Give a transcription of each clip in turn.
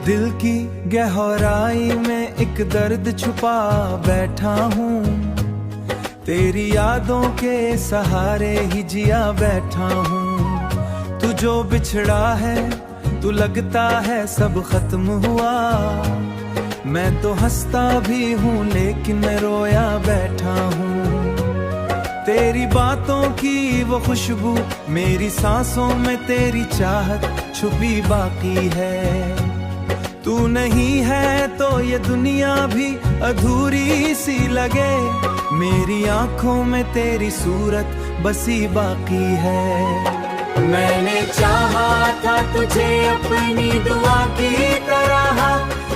दिल की गहराई में एक दर्द छुपा बैठा हूँ, तेरी यादों के सहारे ही जिया बैठा हूँ। तू जो बिछड़ा है, तू लगता है सब खत्म हुआ। मैं तो हंसता भी हूँ लेकिन मैं रोया बैठा हूँ। तेरी बातों की वो खुशबू, मेरी सांसों में तेरी चाहत छुपी बाकी है। तू नहीं है तो ये दुनिया भी अधूरी सी लगे, मेरी आंखों में तेरी सूरत बसी बाकी है। मैंने चाहा था तुझे अपनी दुआ की तरह,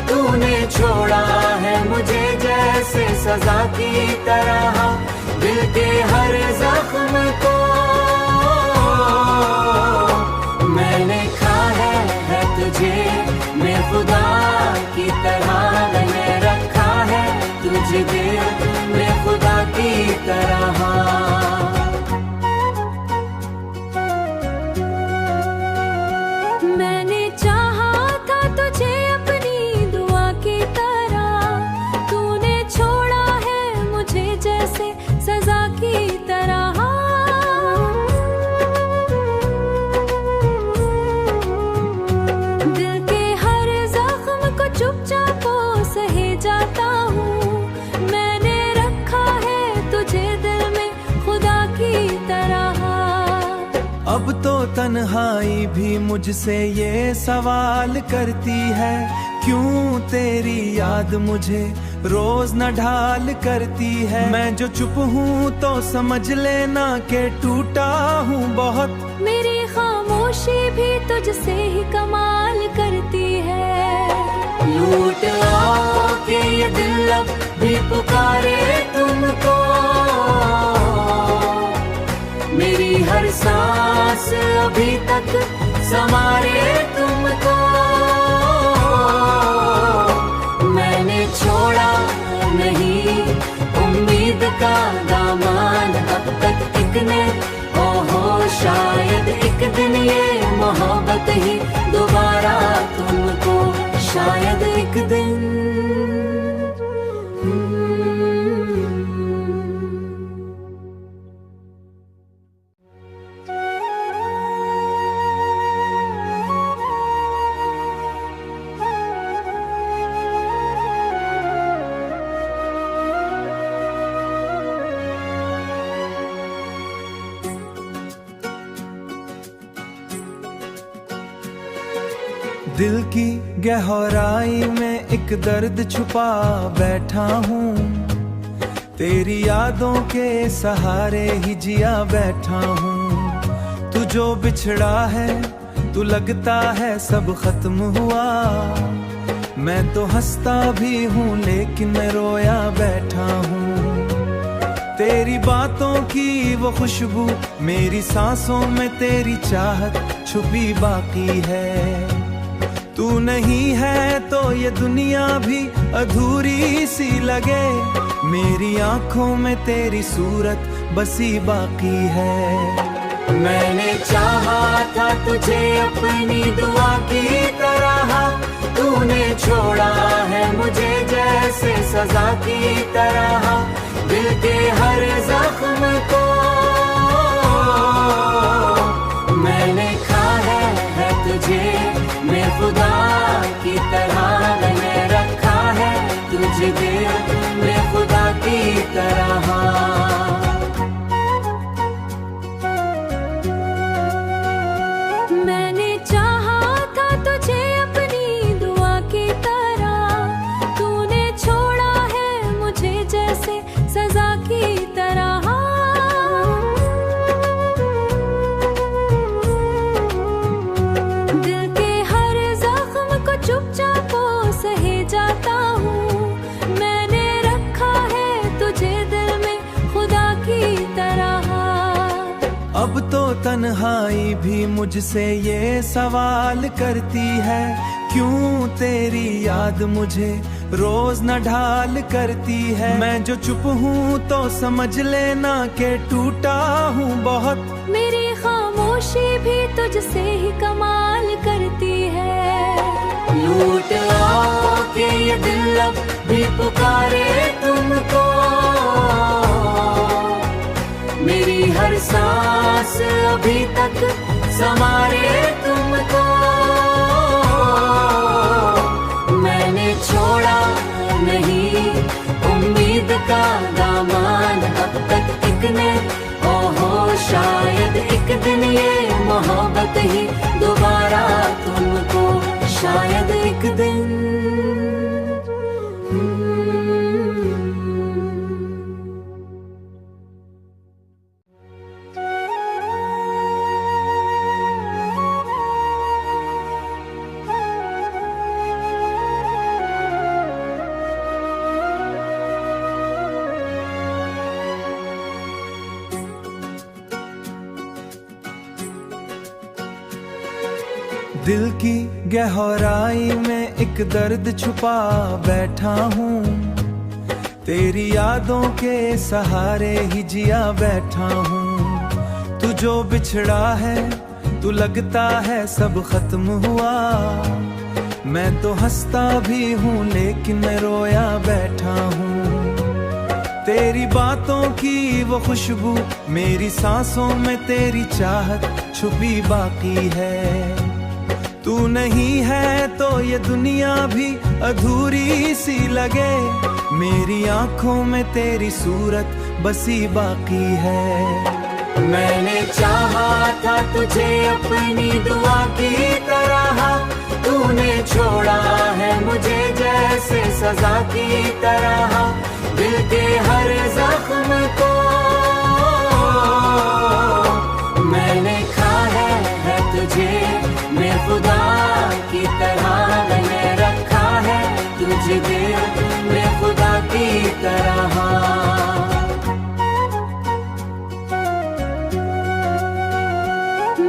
तूने छोड़ा है मुझे जैसे सजा की तरह। दिल के हर जख्म को मैंने खा है तुझे, मैं खुदा की तरह मैंने रखा है तुझे दिल में खुदा की तरह। मैंने चाहा था तुझे अपनी दुआ की तरह, तूने छोड़ा है मुझे जैसे सजा की तरह। दिल के हर जख्म को चुपचाप सहे जाता हूँ, मैंने रखा है तुझे दिल में खुदा की तरह। अब तो तन्हाई भी मुझसे ये सवाल करती है, क्यों तेरी याद मुझे रोज न ढाल करती है। मैं जो चुप हूँ तो समझ लेना के टूटा हूँ बहुत, मेरी खामोशी भी तुझसे ही कमाल करती है। लूट आओ के ये दिल अब भी पुकारे तुमको, मेरी हर सांस अभी तक संवारे तुमको। मैंने छोड़ा नहीं उम्मीद का दामन अब तक एक ने, ओहो शायद एक दिन ये मोहब्बत ही दोबारा तुमको शायद एक दिन। दिल की गहराई में एक दर्द छुपा बैठा हूँ, तेरी यादों के सहारे ही जिया बैठा हूँ। तू जो बिछड़ा है, तू लगता है सब खत्म हुआ। मैं तो हंसता भी हूँ लेकिन मैं रोया बैठा हूँ। तेरी बातों की वो खुशबू, मेरी सांसों में तेरी चाहत छुपी बाकी है। तू नहीं है तो ये दुनिया भी अधूरी सी लगे, मेरी आंखों में तेरी सूरत बसी बाकी है। मैंने चाहा था तुझे अपनी दुआ की तरह, तूने छोड़ा है मुझे जैसे सजा की तरह। दिल के हर जख्म को मैंने खा है तुझे, मैं खुदा की तरह मैंने रखा है तुझे दिल में खुदा की तरह। मैंने चाहा था तुझे अपनी दुआ की तरह, तूने छोड़ा है मुझे जैसे सजा की तरह। दिल के हर जख्म को चुपचाप सहे जाता हूँ, मैंने रखा है तुझे दिल में खुदा की तरह। अब तो तन्हाई भी मुझसे ये सवाल करती है, क्यों तेरी याद मुझे रोज न ढाल करती है। मैं जो चुप हूँ तो समझ लेना के टूटा हूँ बहुत, मेरी खामोशी भी तुझसे ही कमाल करती है। लूट आओ के ये दिल अब भी पुकारे तुमको, मेरी हर सांस अभी तक संवारे तुमको। मैंने छोड़ा नहीं उम्मीद का दामन अब तक एक ने, ओहो शायद एक दिन ये मोहब्बत ही दोबारा तुमको, शायद एक दिन। दिल की गहराई में एक दर्द छुपा बैठा हूँ, तेरी यादों के सहारे ही जिया बैठा हूँ। तू जो बिछड़ा है तू लगता है सब खत्म हुआ, मैं तो हंसता भी हूँ लेकिन रोया बैठा हूँ। तेरी बातों की वो खुशबू मेरी सांसों में तेरी चाहत छुपी बाकी है। तू नहीं है तो ये दुनिया भी अधूरी सी लगे, मेरी आंखों में तेरी सूरत बसी बाकी है। मैंने चाहा था तुझे अपनी दुआ की तरह, तूने छोड़ा है मुझे जैसे सजा की तरह। दिल के हर जख्म को मैंने खा है तुझे, मैं खुदा की तरह मैंने रखा है तुझे दिल में खुदा की तरह।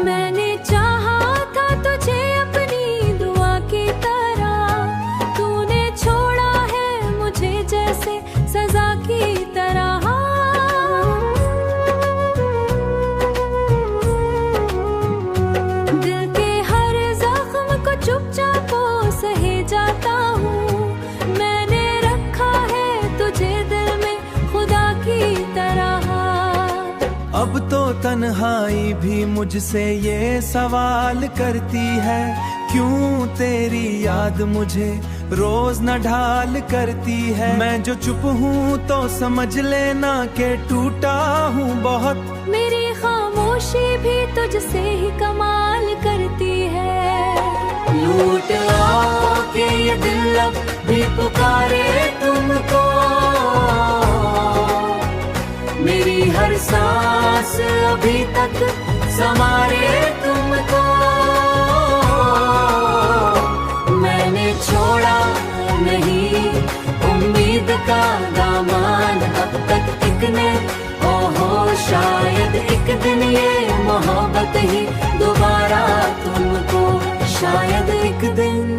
मैंने चाहा था तुझे अपनी दुआ की तरह, तूने छोड़ा है मुझे जैसे सजा की तरह। दिल के हर जख्म को चुपचाप सहे जाता हूँ, मैंने रखा है तुझे दिल में खुदा की तरह। अब तो तन्हाई भी मुझसे ये सवाल करती है, क्यों तेरी याद मुझे रोज न ढाल करती है। मैं जो चुप हूँ तो समझ लेना के टूटा हूँ बहुत, मेरी खामोशी भी तुझसे ही कमाल करती है। लूट आओ के ये दिल अब भी पुकारे तुमको, मेरी हर सांस अभी तक संवारे तुमको। मैंने छोड़ा नहीं उम्मीद का दामन अब तक एक ने, ओहो शायद एक दिन ये मोहब्बत ही दोबारा तुमको, शायद एक दिन।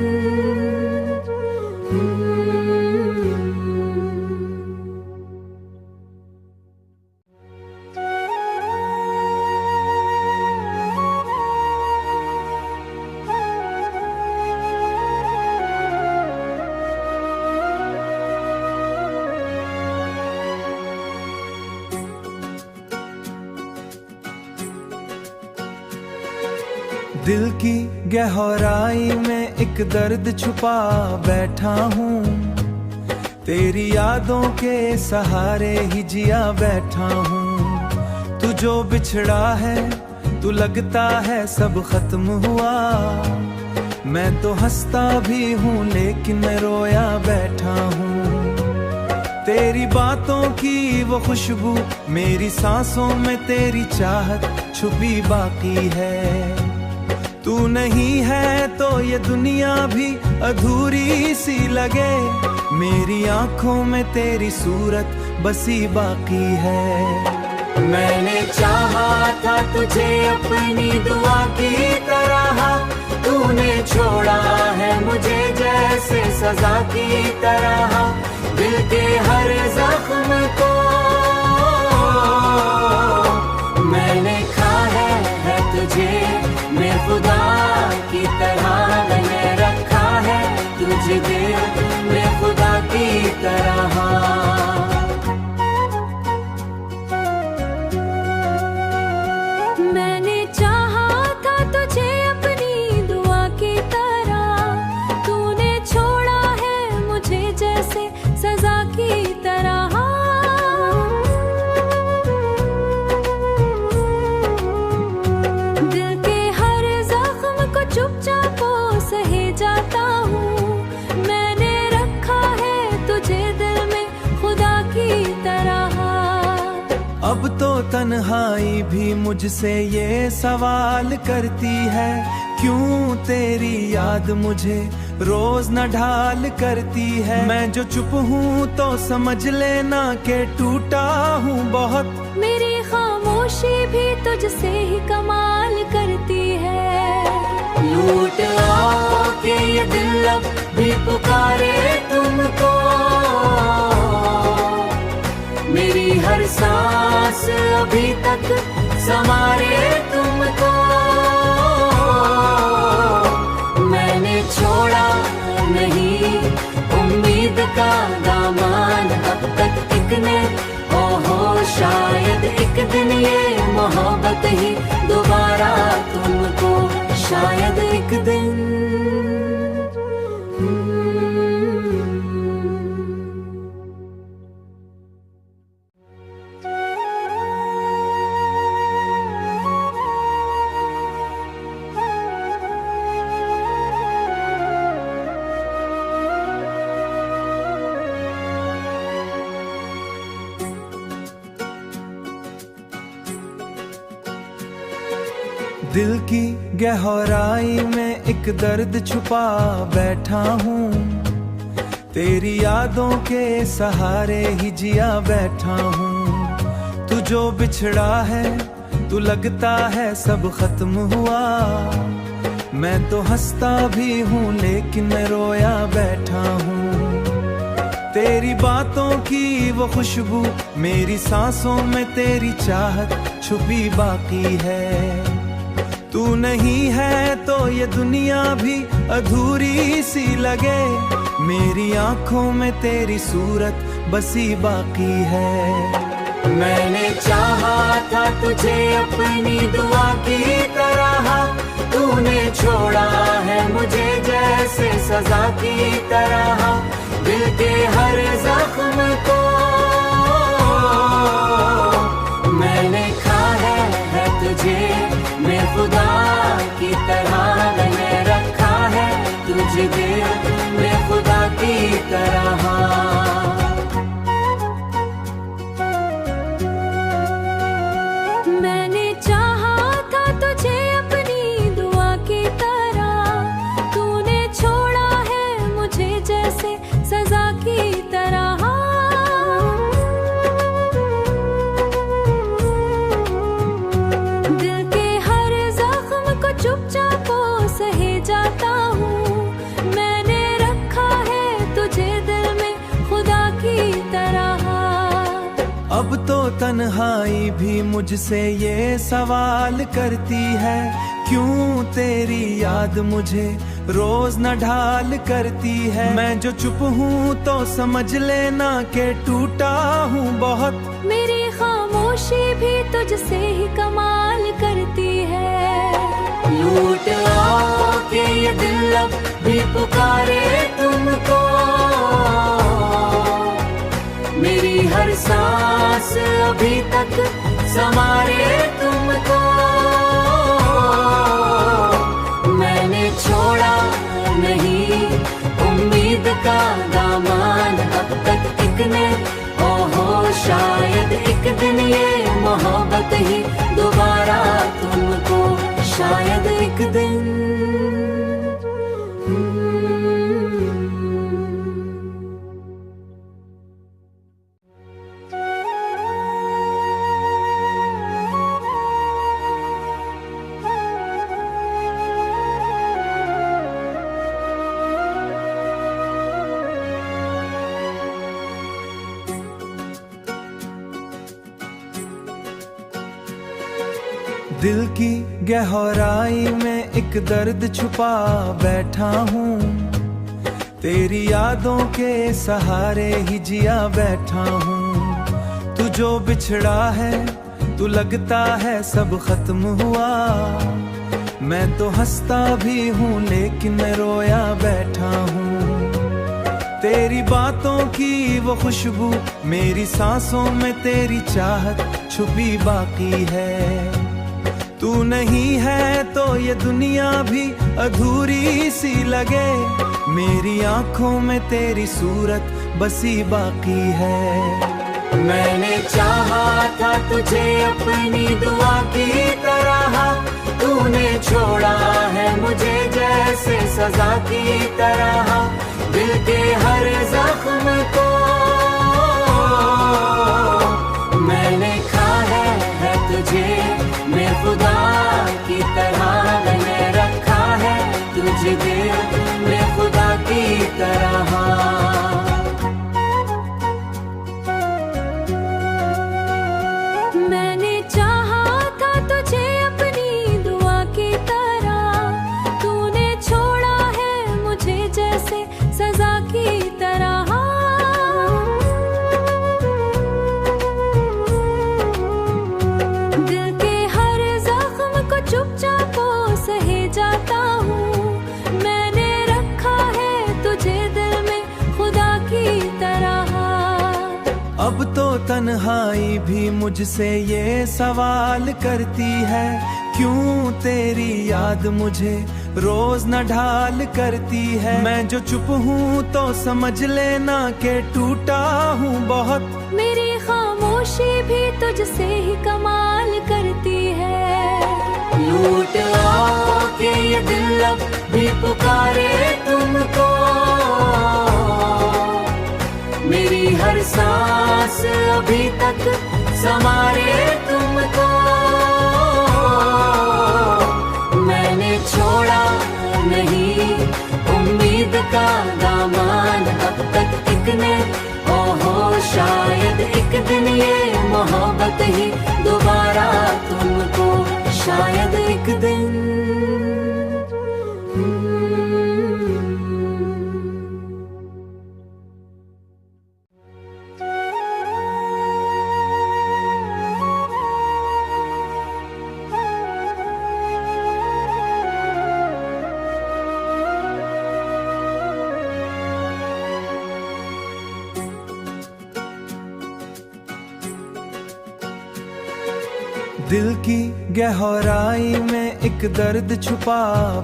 दिल की गहराई में एक दर्द छुपा बैठा हूँ, तेरी यादों के सहारे ही जिया बैठा हूँ। तू जो बिछड़ा है तू लगता है सब खत्म हुआ, मैं तो हंसता भी हूँ लेकिन रोया बैठा हूँ। तेरी बातों की वो खुशबू मेरी सांसों में तेरी चाहत छुपी बाकी है। तू नहीं है तो ये दुनिया भी अधूरी सी लगे, मेरी आंखों में तेरी सूरत बसी बाकी है। मैंने चाहा था तुझे अपनी दुआ की तरह, तूने छोड़ा है मुझे जैसे सजा की तरह। दिल के हर जख्म को मैंने खा है तुझे, मैं खुदा की तरह मैंने रखा है तरह। मैंने चाहा था तुझे अपनी दुआ की तरह, तूने छोड़ा है मुझे जैसे सजा की तरह। दिल के हर जख्म को चुपचाप सहे जाता हूँ, मैंने रखा है तुझे दिल में खुदा की तरह। अब तो तन्हाई भी मुझसे ये सवाल करती है, क्यों तेरी याद मुझे रोज न ढाल करती है। मैं जो चुप हूँ तो समझ लेना के टूटा हूँ बहुत, मेरी खामोशी भी तुझसे ही कमाल करती है। लूट आओ के ये दिल अब भी पुकारे तुमको, मेरी हर सांस अभी तक संवारे तुमको। मैंने छोड़ा नहीं उम्मीद का दामन अब तक एक ने, ओहो शायद एक दिन ये मोहब्बत ही दोबारा तुमको, शायद एक दिन। दिल की गहराई में एक दर्द छुपा बैठा हूँ, तेरी यादों के सहारे ही जिया बैठा हूँ। तू जो बिछड़ा है तू लगता है सब खत्म हुआ, मैं तो हंसता भी हूँ लेकिन रोया बैठा हूँ। तेरी बातों की वो खुशबू मेरी सांसों में, तेरी चाहत छुपी बाकी है। तू नहीं है तो ये दुनिया भी अधूरी सी लगे, मेरी आंखों में तेरी सूरत बसी बाकी है। मैंने चाहा था तुझे अपनी दुआ की तरह, तूने छोड़ा है मुझे जैसे सजा की तरह। दिल के हर जख्म को मैंने खा है तुझे, मैं खुदा की तरह मैंने रखा है तुझे दिल में खुदा की तरह। मैंने चाहा था तुझे अपनी दुआ की तरह, तूने छोड़ा है मुझे जैसे सजा की तरह। दिल के हर जख्म को चुपचाप सहे जाता हूँ, मैंने रखा है तुझे दिल में खुदा की तरह। अब तो तन्हाई भी मुझसे ये सवाल करती है, क्यों तेरी याद मुझे रोज न ढाल करती है। मैं जो चुप हूँ तो समझ लेना के टूटा हूँ बहुत, मेरी खामोशी भी तुझसे ही कमाल करती है। लूट आओ के ये दिल अब भी पुकारे तुमको, मेरी हर सांस अभी तक संवारे तुमको। मैंने छोड़ा नहीं उम्मीद का दामन अब तक एक ने, ओहो शायद एक दिन ये मोहब्बत ही दोबारा तुमको, शायद एक दिन। दिल की गहराई में एक दर्द छुपा बैठा हूँ, तेरी यादों के सहारे ही जिया बैठा हूँ। तू जो बिछड़ा है, तू लगता है सब खत्म हुआ। मैं तो हंसता भी हूँ लेकिन मैं रोया बैठा हूँ। तेरी बातों की वो खुशबू, मेरी सांसों में तेरी चाहत छुपी बाकी है। तू नहीं है तो ये दुनिया भी अधूरी सी लगे। मेरी आंखों में तेरी सूरत बसी बाकी है। मैंने चाहा था तुझे अपनी दुआ की तरह, तूने छोड़ा है मुझे जैसे सजा की तरह। दिल के हर जख्म को मैंने खा है तुझे, मैं खुदा की तरह मैंने रखा है तुझे दिल में खुदा की तरह। मैंने चाहा था तुझे अपनी दुआ की तरह, तूने छोड़ा है मुझे जैसे सजा की तरह। दिल के हर जख्म को चुपचाप सहे जाता हूँ। मैंने रखा है तुझे दिल में खुदा की तरह। अब तो तन्हाई भी मुझसे ये सवाल करती है, क्यों तेरी याद मुझे रोज न ढाल करती है। मैं जो चुप हूँ तो समझ लेना के टूटा हूँ बहुत। मेरी खामोशी भी तुझसे ही कमाल करती है। लूट आओ के ये दिल अब भी पुकारे तुमको, मेरी हर सांस अभी तक संवारे तुमको। मैंने छोड़ा नहीं उम्मीद का दामन अब तक एक ने, ओहो शायद एक दिन ये मोहब्बत ही दोबारा तुमको शायद एक दिन। दिल की गहराई में एक दर्द छुपा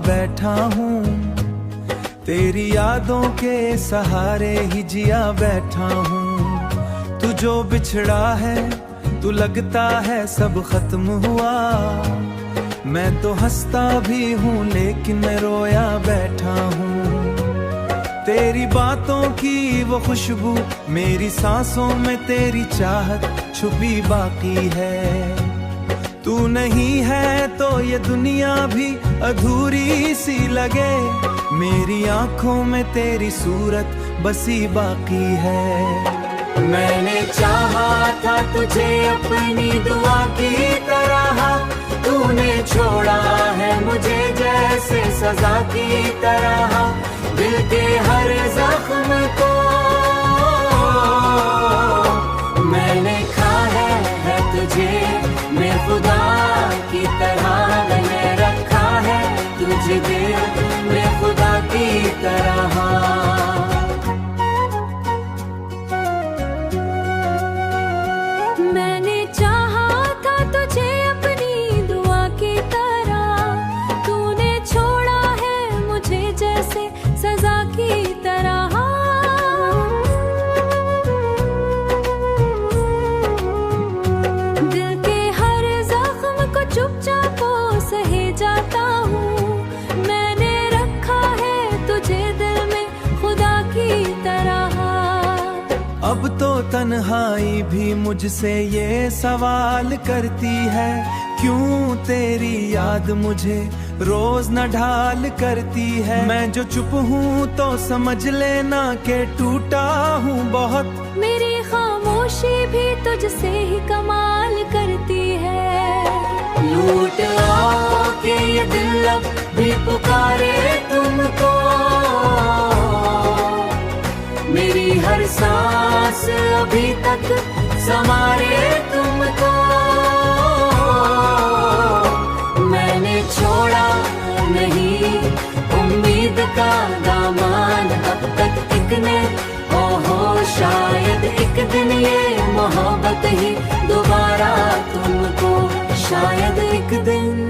बैठा हूँ। तेरी यादों के सहारे ही जिया बैठा हूँ। तू जो बिछड़ा है, तू लगता है सब खत्म हुआ। मैं तो हंसता भी हूँ लेकिन मैं रोया बैठा हूँ। तेरी बातों की वो खुशबू, मेरी सांसों में तेरी चाहत छुपी बाकी है। तू नहीं है तो ये दुनिया भी अधूरी सी लगे। मेरी आंखों में तेरी सूरत बसी बाकी है। मैंने चाहा था तुझे अपनी दुआ की तरह, तूने छोड़ा है मुझे जैसे सजा की तरह। दिल के हर जख्म को मैंने खा है तुझे, मैं खुदा की तरह मैंने रखा है तुझे दिल में खुदा की तरह। मैंने चाहा था तुझे अपनी दुआ की तरह, तूने छोड़ा है मुझे जैसे सजा की तरह। दिल के हर जख्म को चुपचाप सहे जाता हूँ। मैंने रखा है तुझे दिल में खुदा की तरह। अब तो तन्हाई भी मुझसे ये सवाल करती है, क्यों तेरी याद मुझे रोज न ढाल करती है। मैं जो चुप हूँ तो समझ लेना के टूटा हूँ बहुत। मेरी खामोशी भी तुझसे ही कमाल करती है। लूट आओ के ये दिल अब भी पुकारे तुमको, अभी तक संवारे तुमको। मैंने छोड़ा नहीं उम्मीद का दामन अब तक एक ने, ओहो शायद एक दिन ये मोहब्बत ही दोबारा तुमको, शायद एक दिन।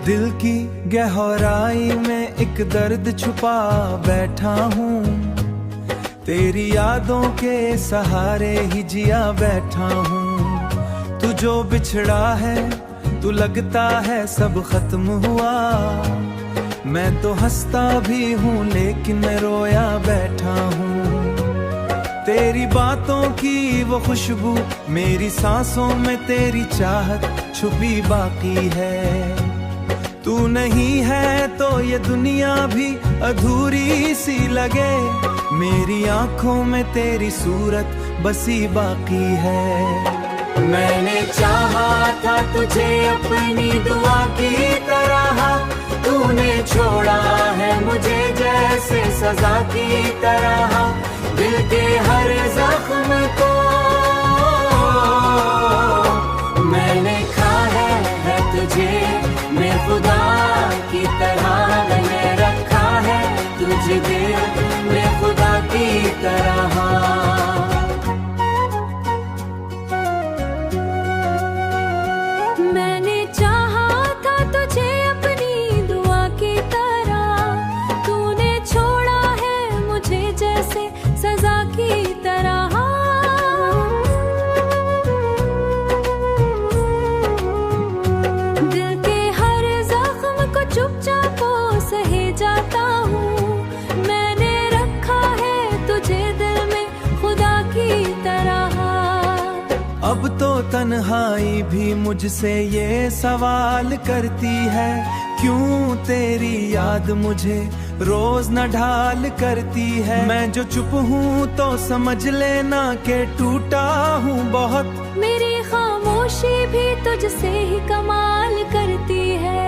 दिल की गहराई में एक दर्द छुपा बैठा हूँ, तेरी यादों के सहारे ही जिया बैठा हूँ। तू जो बिछड़ा है तू लगता है सब खत्म हुआ, मैं तो हंसता भी हूँ लेकिन रोया बैठा हूँ। तेरी बातों की वो खुशबू मेरी सांसों में तेरी चाहत छुपी बाकी है। तू नहीं है तो ये दुनिया भी अधूरी सी लगे, मेरी आंखों में तेरी सूरत बसी बाकी है। मैंने चाहा था तुझे अपनी दुआ की तरह, तूने छोड़ा है मुझे जैसे सजा की तरह। दिल के हर जख्म को मैंने खा है तुझे, मैं खुदा की तरह मैंने रखा है तुझे दिल में खुदा की तरह। मैंने चाहा था तुझे अपनी दुआ की तरह, तूने छोड़ा है मुझे जैसे सजा की तरह। दिल के हर जख्म को चुपचाप सहे जाता हूँ, मैंने रखा है तुझे दिल में खुदा की तरह। अब तो तन्हाई भी मुझसे ये सवाल करती है, क्यों तेरी याद मुझे रोज न ढाल करती है। मैं जो चुप हूँ तो समझ लेना के टूटा हूँ बहुत, मेरी खामोशी भी तुझसे ही कमाल करती है।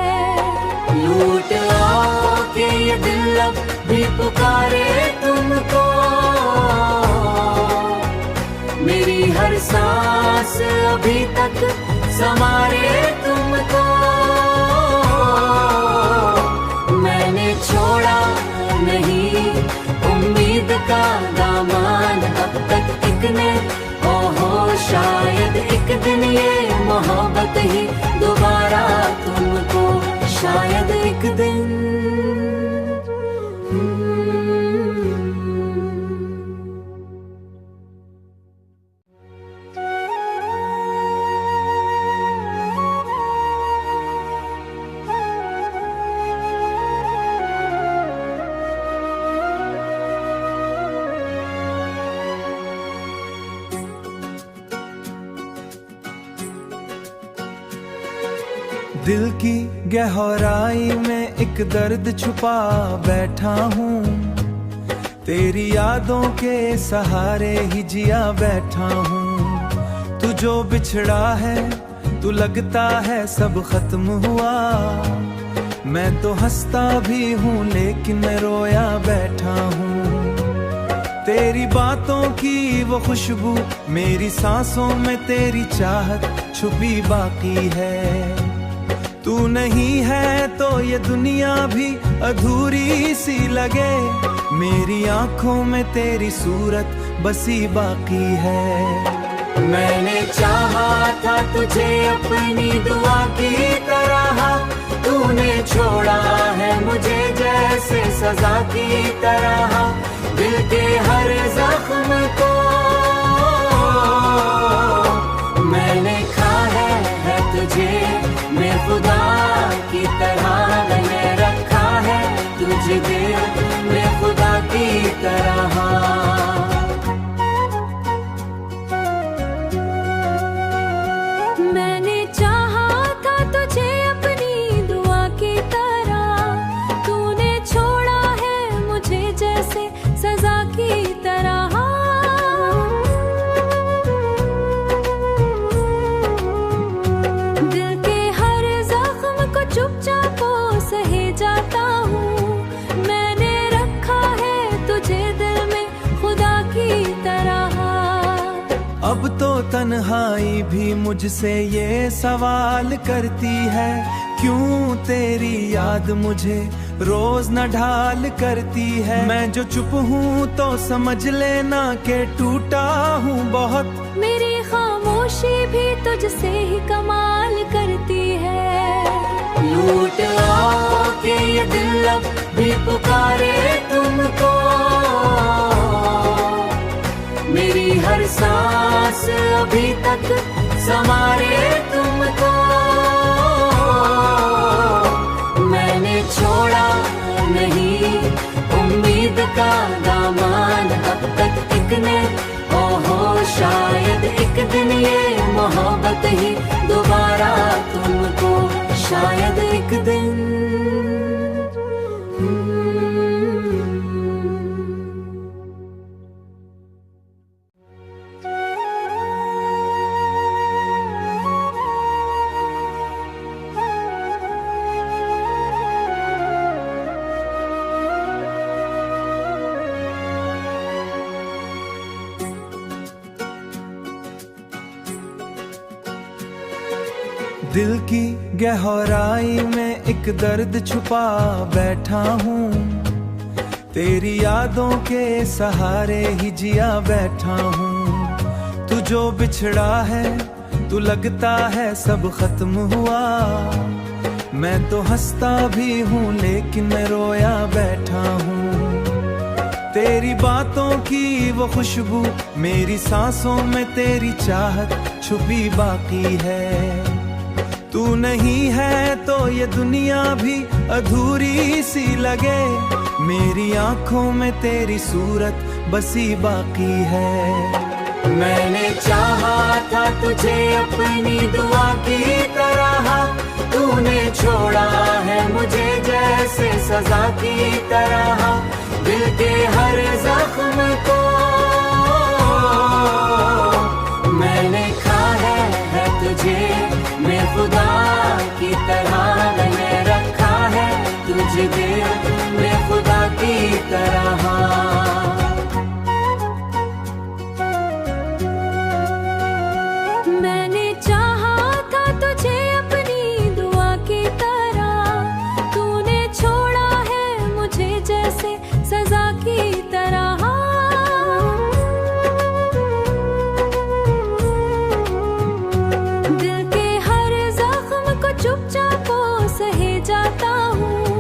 लूट आओ के ये दिल अब भी पुकारे तुमको, मेरी हर सांस अभी तक संवारे तुमको। मैंने छोड़ा नहीं उम्मीद का दामन अब तक एक ने, ओहो शायद एक दिन ये मोहब्बत ही दोबारा तुमको, शायद एक दिन। दिल की गहराई में एक दर्द छुपा बैठा हूँ, तेरी यादों के सहारे ही जिया बैठा हूँ। तू जो बिछड़ा है तू लगता है सब खत्म हुआ, मैं तो हंसता भी हूँ लेकिन रोया बैठा हूँ। तेरी बातों की वो खुशबू मेरी सांसों में तेरी चाहत छुपी बाकी है। तू नहीं है तो ये दुनिया भी अधूरी सी लगे, मेरी आंखों में तेरी सूरत बसी बाकी है। मैंने चाहा था तुझे अपनी दुआ की तरह, तूने छोड़ा है मुझे जैसे सजा की तरह। दिल के हर जख्म को मैंने खा है तुझे, मैं खुदा की तरह मैंने रखा है तुझे दिल में खुदा की तरह। मैंने अब तो तन्हाई भी मुझसे ये सवाल करती है, क्यों तेरी याद मुझे रोज न ढाल करती है। मैं जो चुप हूँ तो समझ लेना के टूटा हूँ बहुत, मेरी खामोशी भी तुझसे ही कमाल करती है। लूट आओ के ये दिल अब भी पुकारे तुमको, मेरी हर सांस अभी तक संवारे तुमको। मैंने छोड़ा नहीं उम्मीद का दामन अब तक एक ने, ओहो शायद एक दिन ये मोहब्बत ही दोबारा तुमको, शायद एक दिन। दिल की गहराई में एक दर्द छुपा बैठा हूँ, तेरी यादों के सहारे ही जिया बैठा हूँ। तू जो बिछड़ा है तू लगता है सब खत्म हुआ, मैं तो हंसता भी हूँ लेकिन मैं रोया बैठा हूँ। तेरी बातों की वो खुशबू मेरी सांसों में तेरी चाहत छुपी बाकी है। तू नहीं है तो ये दुनिया भी अधूरी सी लगे, मेरी आंखों में तेरी सूरत बसी बाकी है। मैंने चाहा था तुझे अपनी दुआ की तरह, तूने छोड़ा है मुझे जैसे सजा की तरह। दिल के हर जख्म को मैंने खा है तुझे, मैं खुदा की तरह मैंने रखा है तुझे दिल में खुदा की तरह। मैंने चाहा था तुझे अपनी दुआ की तरह, तूने छोड़ा है मुझे जैसे सजा की तरह। दिल के हर जख्म को चुपचाप सहे जाता हूँ,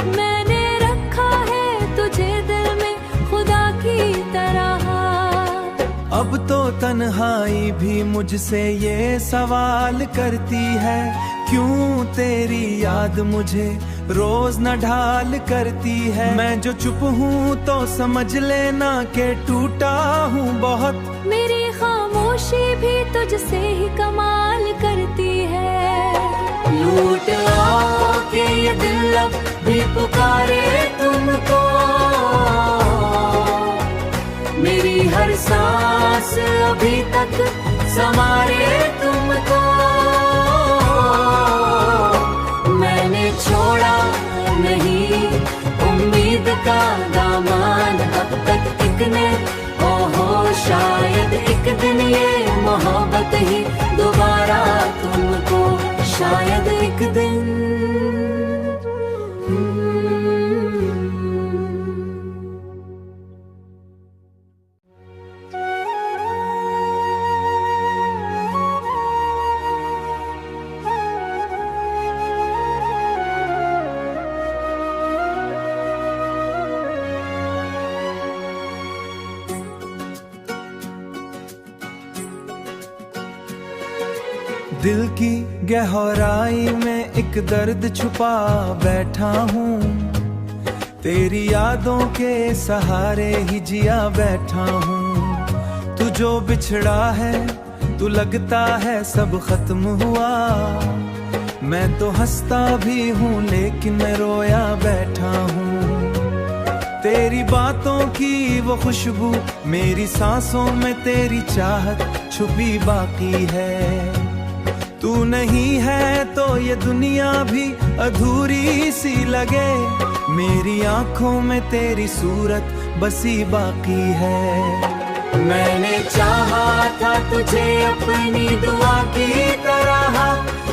मैंने रखा है तुझे दिल में खुदा की तरह। अब तो तन्हाई भी मुझसे ये सवाल करती है, क्यों तेरी याद मुझे रोज न ढाल करती है। मैं जो चुप हूँ तो समझ लेना के टूटा हूँ बहुत, मेरी खामोशी भी तुझसे ही कमाल करती है। लूट आओ के ये दिल अब भी पुकारे तुमको, मेरी हर सांस अभी तक संवारे तुमको। मैंने छोड़ा नहीं उम्मीद का दामन अब तक एक ने, ओहो शायद एक दिन ये मोहब्बत ही दोबारा तुमको, शायद एक दिन। दिल की गहराई में एक दर्द छुपा बैठा हूँ, तेरी यादों के सहारे ही जिया बैठा हूँ। तू जो बिछड़ा है तू लगता है सब खत्म हुआ, मैं तो हंसता भी हूँ लेकिन मैं रोया बैठा हूँ। तेरी बातों की वो खुशबू मेरी सांसों में तेरी चाहत छुपी बाकी है। तू नहीं है तो ये दुनिया भी अधूरी सी लगे, मेरी आंखों में तेरी सूरत बसी बाकी है। मैंने चाहा था तुझे अपनी दुआ की तरह,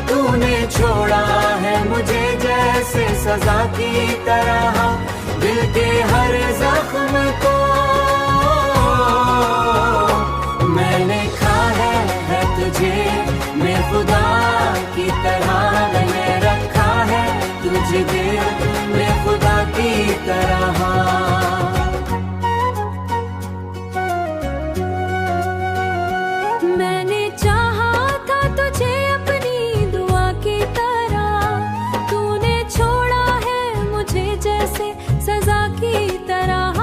तूने छोड़ा है मुझे जैसे सजा की तरह। दिल के हर जख्म को मैंने खा है तुझे मैं खुदा की तरह। मैंने रखा है तुझे दिल में खुदा की तरह। मैंने चाहा था तुझे अपनी दुआ की तरह, तूने छोड़ा है मुझे जैसे सजा की तरह।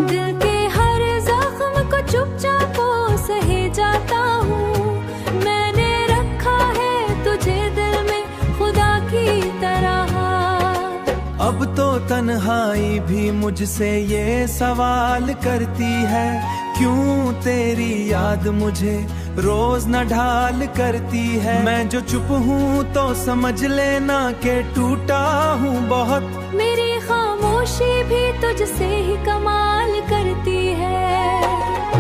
दिल के हर जख्म को चुपचाप सहे जाता हूँ, मैंने रखा है तुझे दिल में खुदा की तरह। अब तो तन्हाई भी मुझसे ये सवाल करती है, क्यों तेरी याद मुझे रोज न ढाल करती है। मैं जो चुप हूँ तो समझ लेना के टूटा हूँ बहुत। मेरी खामोशी भी तुझसे ही कमाल करती है।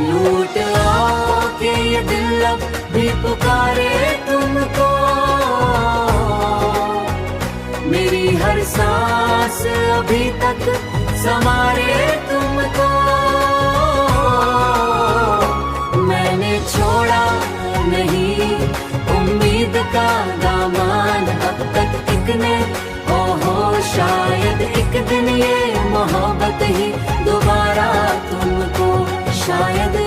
लूट आओ के ये दिल अब भी पुकारे तुमको, मेरी हर सांस अभी तक संवारे तुमको। मैंने छोड़ा नहीं उम्मीद का दामन अब तक एक ने, ओहो शायद एक दिन ये मोहब्बत ही दोबारा तुमको शायद